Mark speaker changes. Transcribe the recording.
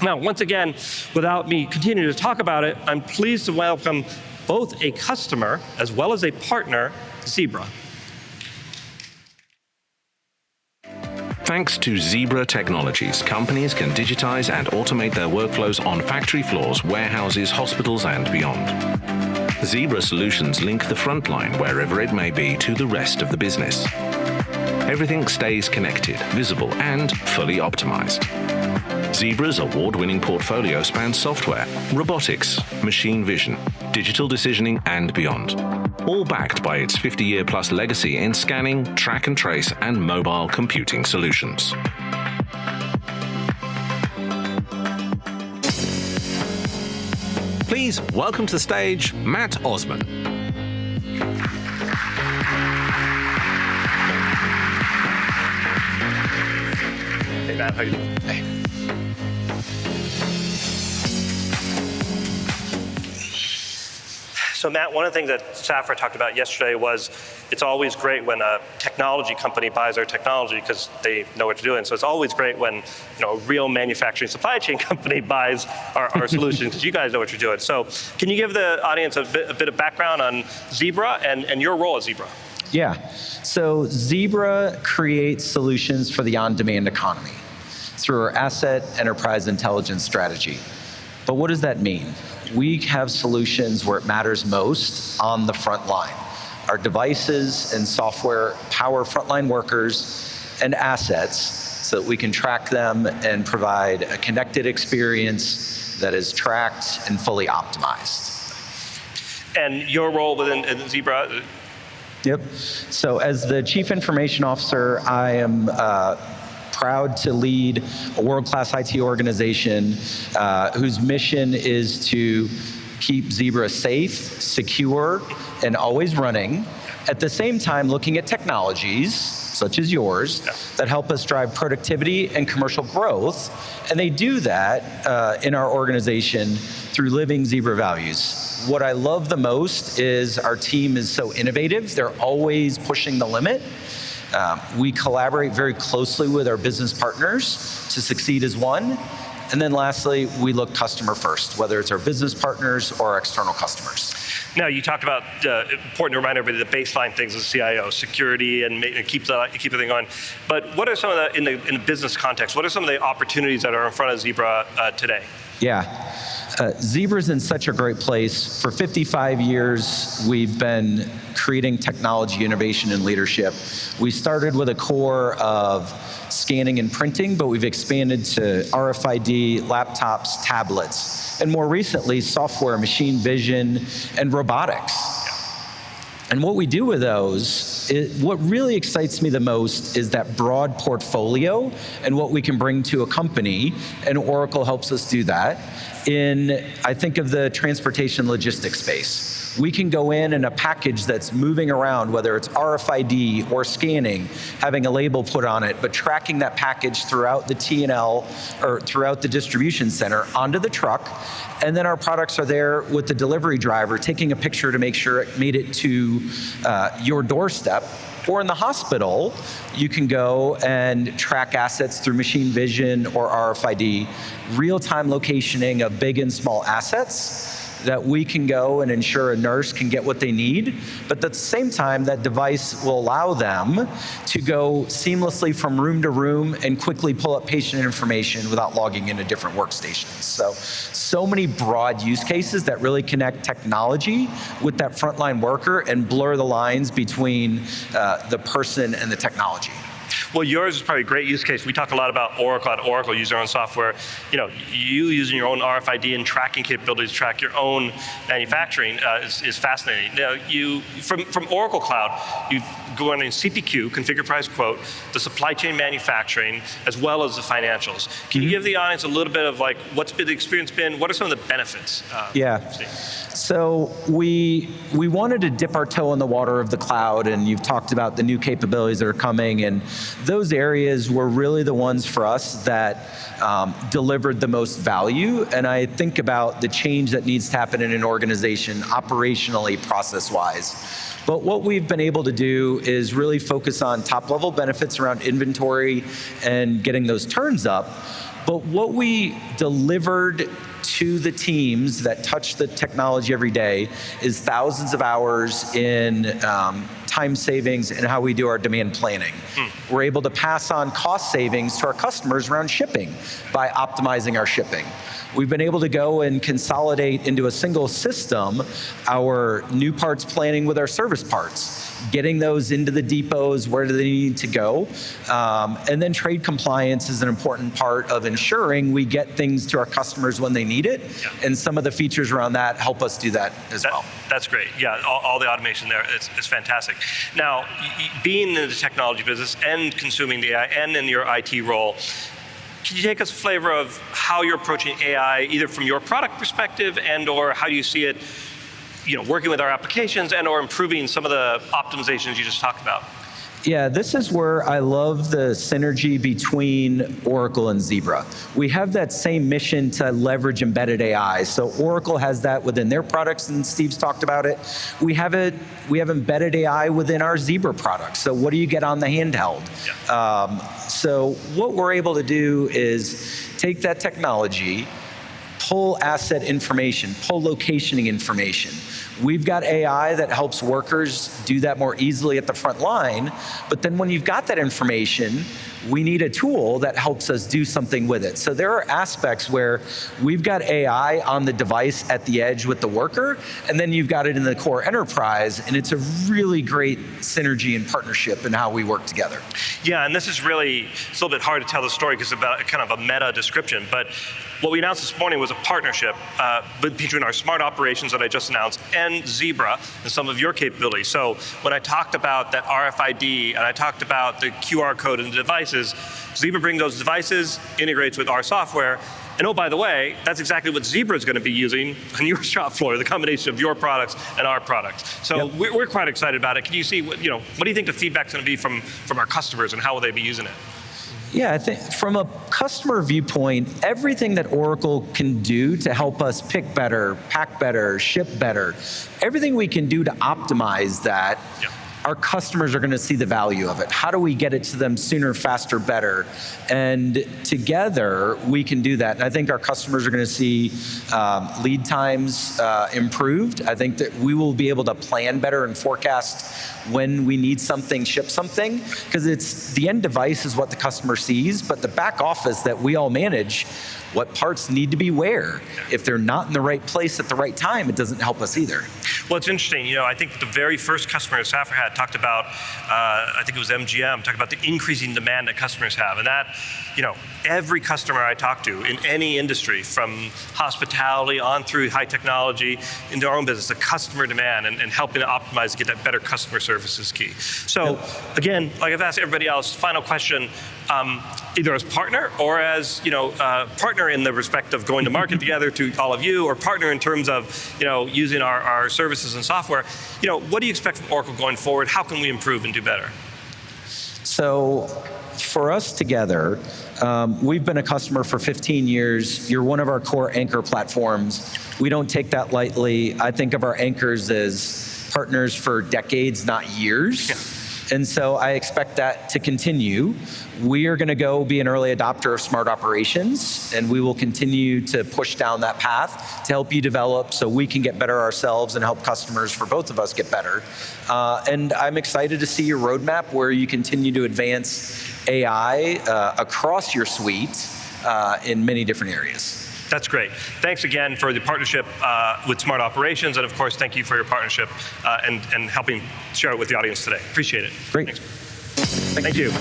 Speaker 1: Now, once again, without me continuing to talk about it, I'm pleased to welcome both a customer as well as a partner, Zebra.
Speaker 2: Thanks to Zebra Technologies, companies can digitize and automate their workflows on factory floors, warehouses, hospitals, and beyond. Zebra solutions link the front line, wherever it may be, to the rest of the business. Everything stays connected, visible, and fully optimized. Zebra's award-winning portfolio spans software, robotics, machine vision, digital decisioning, and beyond. All backed by its 50-year-plus legacy in scanning, track and trace, and mobile computing solutions. Please welcome to the stage, Matt Ausman.
Speaker 1: Hey, Matt, how you doing? Hey. So Matt, one of the things that Safra talked about yesterday was it's always great when a technology company buys our technology because they know what they're doing. So it's always great when a real manufacturing supply chain company buys our solutions because you guys know what you're doing. So can you give the audience a bit of background on Zebra and your role at Zebra?
Speaker 3: Yeah, so Zebra creates solutions for the on-demand economy through our asset enterprise intelligence strategy. But what does that mean? We have solutions where it matters most on the front line. Our devices and software power frontline workers and assets so that we can track them and provide a connected experience that is tracked and fully optimized.
Speaker 1: And your role within Zebra?
Speaker 3: Yep. So as the Chief Information Officer, I am proud to lead a world-class IT organization whose mission is to keep Zebra safe, secure, and always running. At the same time, looking at technologies, such as yours, that help us drive productivity and commercial growth. And they do that in our organization through living Zebra values. What I love the most is our team is so innovative. They're always pushing the limit. We collaborate very closely with our business partners to succeed as one. And then lastly, we look customer first, whether it's our business partners or our external customers.
Speaker 1: Now, you talked about important to remind everybody the baseline things as CIO, security, and keep everything going. But what are some of the, in the business context, what are some of the opportunities that are in front of Zebra today?
Speaker 3: Yeah. Zebra's in such a great place. For 55 years, we've been creating technology, innovation, and leadership. We started with a core of scanning and printing, but we've expanded to RFID, laptops, tablets, and more recently, software, machine vision, and robotics. And what we do with those, what really excites me the most is that broad portfolio and what we can bring to a company, and Oracle helps us do that. I think of the transportation logistics space. We can go in a package that's moving around, whether it's RFID or scanning, having a label put on it, but tracking that package throughout the T&L or throughout the distribution center onto the truck. And then our products are there with the delivery driver taking a picture to make sure it made it to your doorstep. Or in the hospital, you can go and track assets through machine vision or RFID, real-time locationing of big and small assets that we can go and ensure a nurse can get what they need. But at the same time, that device will allow them to go seamlessly from room to room and quickly pull up patient information without logging into different workstations. So many broad use cases that really connect technology with that frontline worker and blur the lines between the person and the technology.
Speaker 1: Well, yours is probably a great use case. We talk a lot about Oracle. At Oracle, use their own software. You using your own RFID and tracking capabilities to track your own manufacturing is fascinating. Now, from Oracle Cloud, you go in CPQ, configure, price, quote, the supply chain manufacturing, as well as the financials. Can you give the audience a little bit of what's been the experience been? What are some of the benefits?
Speaker 3: So we wanted to dip our toe in the water of the cloud, and you've talked about the new capabilities that are coming, and those areas were really the ones for us that delivered the most value. And I think about the change that needs to happen in an organization operationally, process-wise. But what we've been able to do is really focus on top-level benefits around inventory and getting those turns up. But what we delivered to the teams that touch the technology every day is thousands of hours in time savings and how we do our demand planning. We're able to pass on cost savings to our customers around shipping by optimizing our shipping. We've been able to go and consolidate into a single system our new parts planning with our service parts, getting those into the depots where do they need to go. And then trade compliance is an important part of ensuring we get things to our customers when they need it. Yeah. And some of the features around that help us do that as well.
Speaker 1: That's great. Yeah, all the automation there is fantastic. Now, being in the technology business and consuming the AI and in your IT role, can you take us a flavor of how you're approaching AI, either from your product perspective and or how do you see it working with our applications and or improving some of the optimizations you just talked about?
Speaker 3: Yeah, this is where I love the synergy between Oracle and Zebra. We have that same mission to leverage embedded AI. So Oracle has that within their products, and Steve's talked about it. We have embedded AI within our Zebra products. So what do you get on the handheld? Yeah. So what we're able to do is take that technology, pull asset information, pull locationing information. We've got AI that helps workers do that more easily at the front line, but then when you've got that information, we need a tool that helps us do something with it. So there are aspects where we've got AI on the device at the edge with the worker, and then you've got it in the core enterprise, and it's a really great synergy and partnership in how we work together.
Speaker 1: Yeah, and this is really, it's a little bit hard to tell the story because it's about kind of a meta description, but what we announced this morning was a partnership between our smart operations that I just announced and Zebra and some of your capabilities. So when I talked about that RFID and I talked about the QR code and the devices, Zebra brings those devices, integrates with our software, and oh, by the way, that's exactly what Zebra is going to be using on your shop floor, the combination of your products and our products. So yep. we're quite excited about it. Can you see, what do you think the feedback's going to be from our customers and how will they be using it?
Speaker 3: Yeah, I think from a customer viewpoint, everything that Oracle can do to help us pick better, pack better, ship better, everything we can do to optimize that, yeah. Our customers are going to see the value of it. How do we get it to them sooner, faster, better? And together, we can do that. And I think our customers are going to see lead times improved. I think that we will be able to plan better and forecast when we need something, ship something, because it's the end device is what the customer sees, but the back office that we all manage, what parts need to be where. If they're not in the right place at the right time, it doesn't help us either.
Speaker 1: Well, it's interesting. I think the very first customer Safra had talked about, I think it was MGM, talked about the increasing demand that customers have. And that, every customer I talk to in any industry, from hospitality on through high technology into our own business, the customer demand and helping to optimize to get that better customer service is key. So again, like I've asked everybody else, final question, either as partner or as partner in the respect of going to market together to all of you, or partner in terms of using our services and software. What do you expect from Oracle going forward? How can we improve and do better?
Speaker 3: So for us together, we've been a customer for 15 years. You're one of our core anchor platforms. We don't take that lightly. I think of our anchors as partners for decades, not years. Yeah. And so I expect that to continue. We are going to go be an early adopter of smart operations, and we will continue to push down that path to help you develop so we can get better ourselves and help customers for both of us get better. And I'm excited to see your roadmap where you continue to advance AI across your suite in many different areas.
Speaker 1: That's great. Thanks again for the partnership with Smart Operations, and of course, thank you for your partnership and helping share it with the audience today. Appreciate it.
Speaker 3: Great.
Speaker 1: Thanks. Thank you.